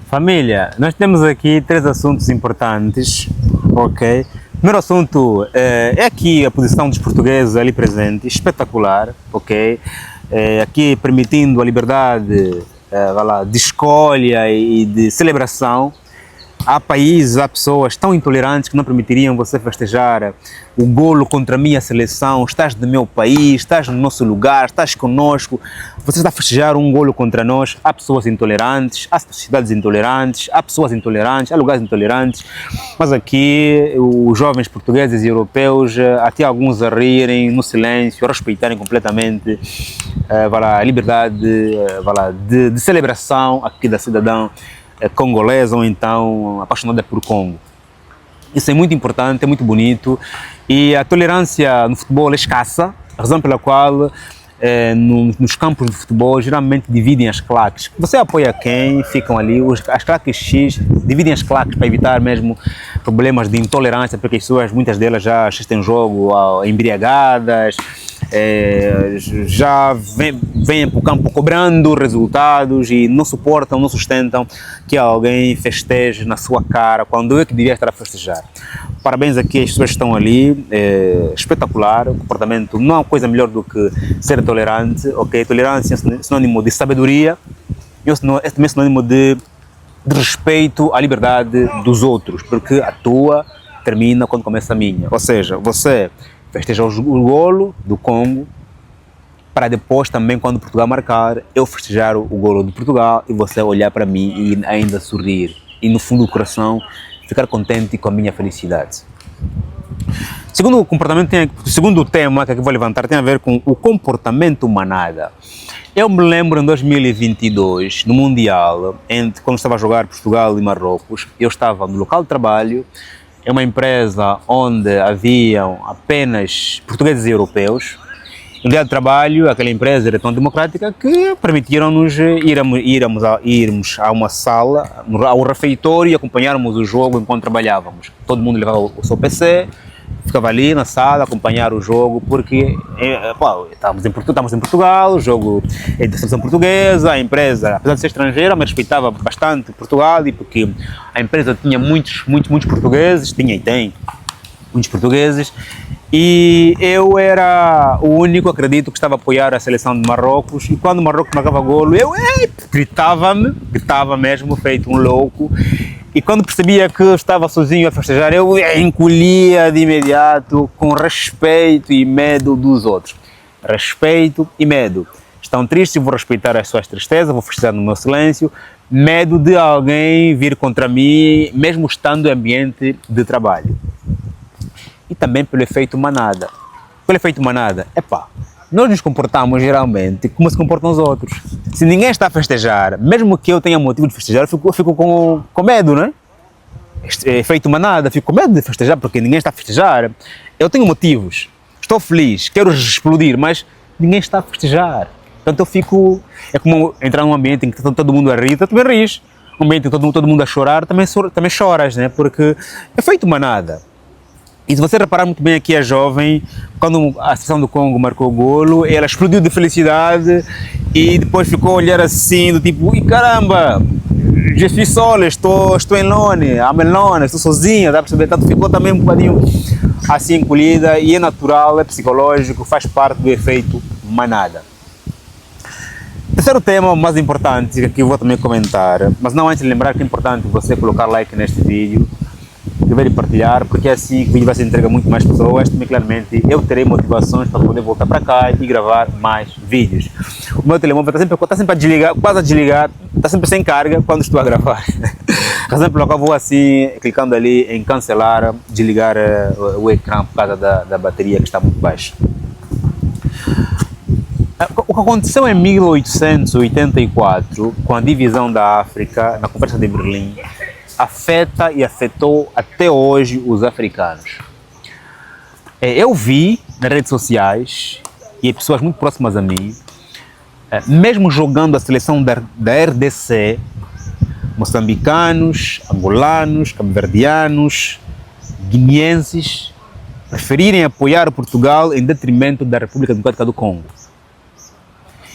Família, nós temos aqui três assuntos importantes, ok? O primeiro assunto é aqui a posição dos portugueses ali presentes, espetacular, ok? Aqui permitindo a liberdade de escolha e de celebração. Há países, há pessoas tão intolerantes que não permitiriam você festejar o golo contra a minha seleção. Estás no meu país, estás no nosso lugar, estás conosco. Você está a festejar um golo contra nós. Há pessoas intolerantes, há sociedades intolerantes, há pessoas intolerantes, há lugares intolerantes. Mas aqui, os jovens portugueses e europeus, até alguns a rirem no silêncio, a respeitarem completamente a liberdade de celebração aqui da cidadã congolesa ou então apaixonada por Congo. Isso é muito importante, é muito bonito e a tolerância no futebol é escassa, a razão pela qual nos campos de futebol geralmente dividem as claques. Você apoia quem? Ficam ali, as claques X dividem as claques para evitar mesmo problemas de intolerância, porque as pessoas, muitas delas já assistem jogo embriagadas, já vêm para o campo cobrando resultados e não suportam, não sustentam que alguém festeje na sua cara quando eu que devia estar a festejar. Parabéns aqui às pessoas que estão ali, espetacular, o comportamento não é uma coisa melhor do que ser tolerante, ok? Tolerância é sinônimo de sabedoria, é também sinônimo de respeito à liberdade dos outros, porque a tua termina quando começa a minha, ou seja, você festejar o golo do Congo, para depois também, quando Portugal marcar, eu festejar o golo de Portugal e você olhar para mim e ainda sorrir. E no fundo do coração, ficar contente com a minha felicidade. Segundo tema que aqui vou levantar tem a ver com o comportamento manada. Eu me lembro em 2022, no Mundial, quando estava a jogar Portugal e Marrocos, eu estava no local de trabalho. É uma empresa onde haviam apenas portugueses e europeus. No dia de trabalho, aquela empresa era tão democrática que permitiram-nos irmos a uma sala, ao refeitório e acompanharmos o jogo enquanto trabalhávamos. Todo mundo levava o seu PC, ficava ali na sala a acompanhar o jogo, porque estamos em Portugal, o jogo é de seleção portuguesa, a empresa, apesar de ser estrangeira, mas respeitava bastante Portugal, e porque a empresa tinha muitos portugueses, tinha e tem muitos portugueses, e eu era o único, acredito, que estava a apoiar a seleção de Marrocos, e quando o Marrocos marcava golo, eu gritava mesmo, feito um louco. E quando percebia que eu estava sozinho a festejar, eu encolhia de imediato, com respeito e medo dos outros. Respeito e medo. Estão tristes, vou respeitar as suas tristezas, vou festejar no meu silêncio. Medo de alguém vir contra mim, mesmo estando em ambiente de trabalho. E também pelo efeito manada. Pelo efeito manada, nós nos comportamos geralmente como se comportam os outros. Se ninguém está a festejar, mesmo que eu tenha motivo de festejar, eu fico com medo, não é? Efeito manada, fico com medo de festejar porque ninguém está a festejar. Eu tenho motivos, estou feliz, quero explodir, mas ninguém está a festejar. Portanto, eu fico. É como entrar num ambiente em que todo mundo a rir, tu também ris. Um ambiente em que todo mundo a chorar, também choras, né? Porque é feito manada. E se você reparar muito bem aqui, a jovem, quando a seleção do Congo marcou o golo, ela explodiu de felicidade e depois ficou a olhar assim, do tipo, e caramba, je suis seule, estou em lone, amelone, estou sozinha, dá para perceber? Tanto ficou também um bocadinho assim encolhida, e é natural, é psicológico, faz parte do efeito manada. Terceiro tema, mais importante, que aqui eu vou também comentar, mas não antes de lembrar que é importante você colocar like neste vídeo, dever partilhar, porque é assim que o vídeo vai ser entregue a muito mais pessoas. Também, claramente, eu terei motivações para poder voltar para cá e gravar mais vídeos. O meu telemóvel está sempre a desligar, quase a desligar, está sempre sem carga quando estou a gravar. Razão pela qual vou assim, clicando ali em cancelar, desligar o ecrã por causa da bateria que está muito baixa. O que aconteceu em 1884, com a divisão da África, na Conferência de Berlim, afeta e afetou até hoje os africanos. Eu vi nas redes sociais e pessoas muito próximas a mim, mesmo jogando a seleção da RDC, moçambicanos, angolanos, cabo-verdianos, guineenses, preferirem apoiar Portugal em detrimento da República Democrática do Congo.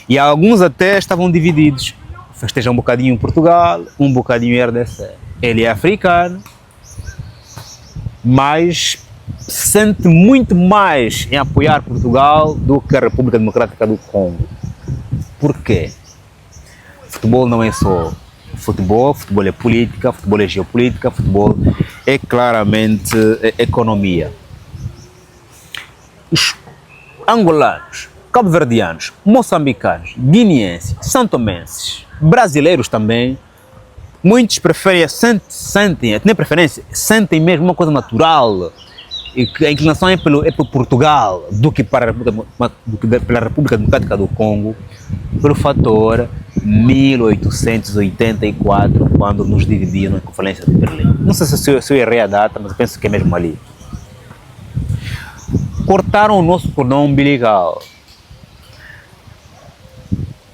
E alguns até estavam divididos. festeja um bocadinho em Portugal, um bocadinho em RDC. Ele é africano, mas sente muito mais em apoiar Portugal do que a República Democrática do Congo. Por quê? Futebol não é só futebol, futebol é política, futebol é geopolítica, futebol é claramente economia. Os angolanos, cabo-verdianos, moçambicanos, guineenses, santomenses, brasileiros também, muitos preferem, sentem, nem preferência, sentem mesmo uma coisa natural, e que a inclinação é por Portugal do que pela República Democrática do Congo, pelo fator 1884, quando nos dividiram na Conferência de Berlim. Não sei se eu errei a data, mas eu penso que é mesmo ali. Cortaram o nosso cordão umbilical.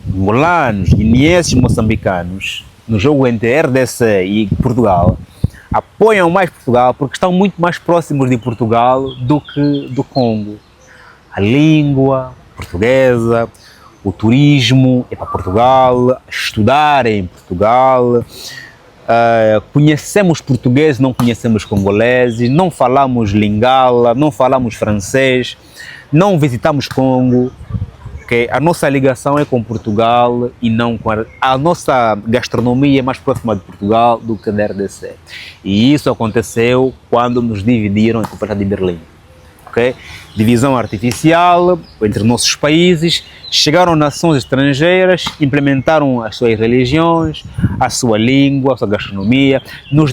Angolanos, guineenses e moçambicanos, no jogo entre RDC e Portugal, apoiam mais Portugal porque estão muito mais próximos de Portugal do que do Congo. A língua portuguesa, o turismo é para Portugal, estudar é em Portugal, conhecemos português, não conhecemos congoleses, não falamos lingala, não falamos francês, não visitamos Congo. Okay? A nossa ligação é com Portugal e não com a nossa gastronomia é mais próxima de Portugal do que da RDC. E isso aconteceu quando nos dividiram em Conferência de Berlim. Okay? Divisão artificial entre nossos países, chegaram nações estrangeiras, implementaram as suas religiões, a sua língua, a sua gastronomia, nos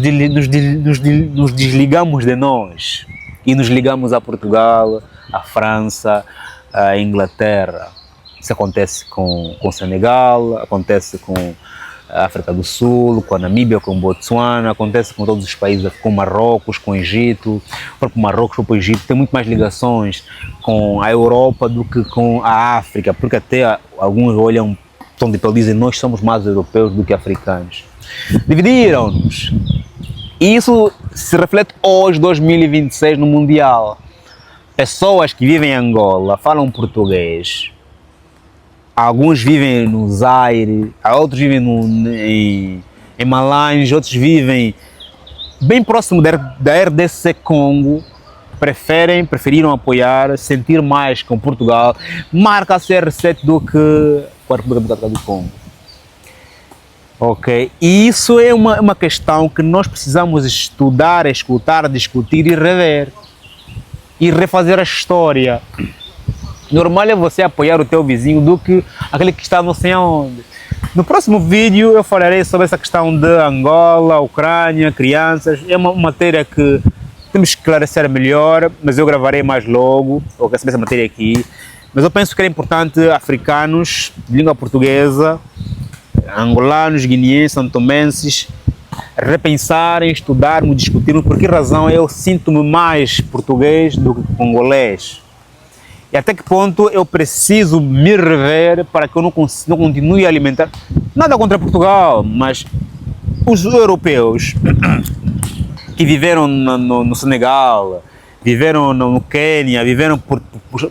desligamos de nós e nos ligamos a Portugal, a França, a Inglaterra. Isso acontece com Senegal, acontece com a África do Sul, com a Namíbia, com Botsuana, acontece com todos os países, com Marrocos, com o Egito. O próprio Marrocos, o próprio Egito tem muito mais ligações com a Europa do que com a África, porque até alguns olham, dizem, nós somos mais europeus do que africanos. Dividiram-nos. E isso se reflete hoje, 2026, no Mundial. Pessoas que vivem em Angola falam português. Alguns vivem no Zaire, outros vivem em Malange, outros vivem bem próximo da RDC Congo, preferiram apoiar, sentir mais com Portugal, marca a CR7 do que com a República Democrática do Congo. Ok? E isso é uma questão que nós precisamos estudar, escutar, discutir e rever. E refazer a história. Normal é você apoiar o teu vizinho do que aquele que está não sei aonde. No próximo vídeo eu falarei sobre essa questão de Angola, Ucrânia, crianças. É uma matéria que temos que esclarecer melhor, mas eu gravarei mais logo, ou quero saber essa matéria aqui. Mas eu penso que é importante africanos de língua portuguesa, angolanos, guineenses, santomenses, repensarem, estudarmos, discutirmos por que razão eu sinto-me mais português do que congolês. E até que ponto eu preciso me rever para que eu não continue a alimentar. Nada contra Portugal, mas os europeus que viveram no Senegal, viveram no Quênia, viveram por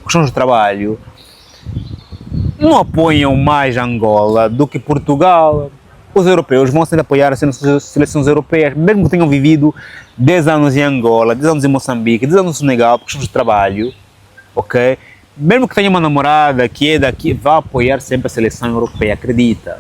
questões de trabalho, não apoiam mais Angola do que Portugal. Os europeus vão sempre apoiar as seleções europeias, mesmo que tenham vivido 10 anos em Angola, 10 anos em Moçambique, 10 anos no Senegal, por questões de trabalho. Ok? Mesmo que tenha uma namorada que é daqui, vai apoiar sempre a seleção europeia, acredita.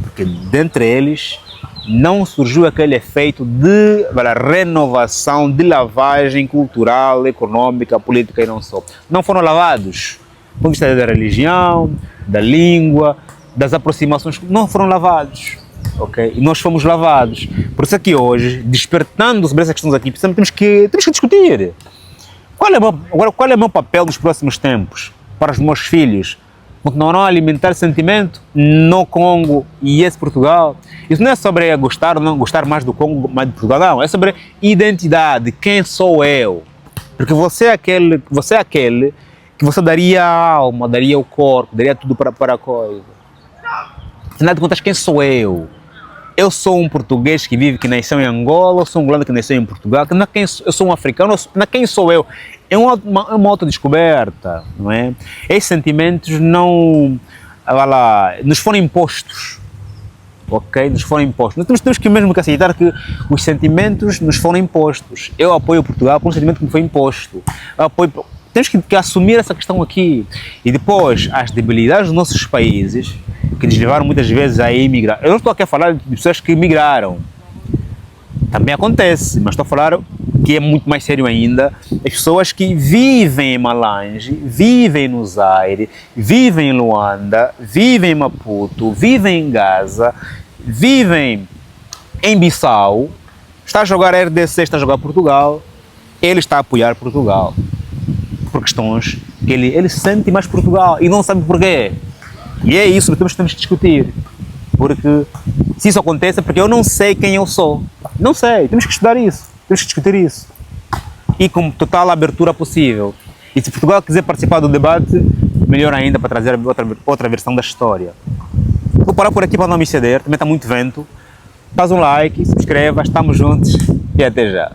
Porque dentre eles não surgiu aquele efeito de renovação, de lavagem cultural, econômica, política e não só. Não foram lavados. Do ponto de vista da religião, da língua, das aproximações, não foram lavados. Ok? E nós fomos lavados. Por isso é que hoje, despertando sobre essas questões aqui, temos que discutir. Qual é o meu papel nos próximos tempos para os meus filhos? Continuarão a alimentar sentimento no Congo e esse Portugal? Isso não é sobre gostar ou não gostar mais do Congo, mais de Portugal, não. É sobre identidade, quem sou eu? Porque você é aquele que você daria a alma, daria o corpo, daria tudo para a coisa. Afinal de contas, quem sou eu? Eu sou um português que nasceu em Angola, eu sou um angolano que nasceu em Portugal, eu sou um africano, quem sou eu? É uma autodescoberta, não é? Esses sentimentos não nos foram impostos. ok? Nos foram impostos. Nós temos que mesmo que aceitar que os sentimentos nos foram impostos. Eu apoio Portugal por um sentimento que me foi imposto. Eu apoio... Temos que assumir essa questão aqui. E depois, as debilidades dos nossos países, que nos levaram muitas vezes a emigrar. Eu não estou aqui a falar de pessoas que emigraram. Também acontece, mas estou a falar que é muito mais sério ainda, as pessoas que vivem em Malange, vivem no Zaire, vivem em Luanda, vivem em Maputo, vivem em Gaza, vivem em Bissau, está a jogar a RDC, está a jogar Portugal, ele está a apoiar Portugal, por questões que ele sente mais Portugal e não sabe porquê. E é isso que temos que discutir. Porque se isso acontece é porque eu não sei quem eu sou. Não sei, temos que estudar isso, temos que discutir isso. E com total abertura possível. E se Portugal quiser participar do debate, melhor ainda para trazer outra versão da história. Vou parar por aqui para não me exceder, também está muito vento. Faz um like, subscreva, estamos juntos e até já.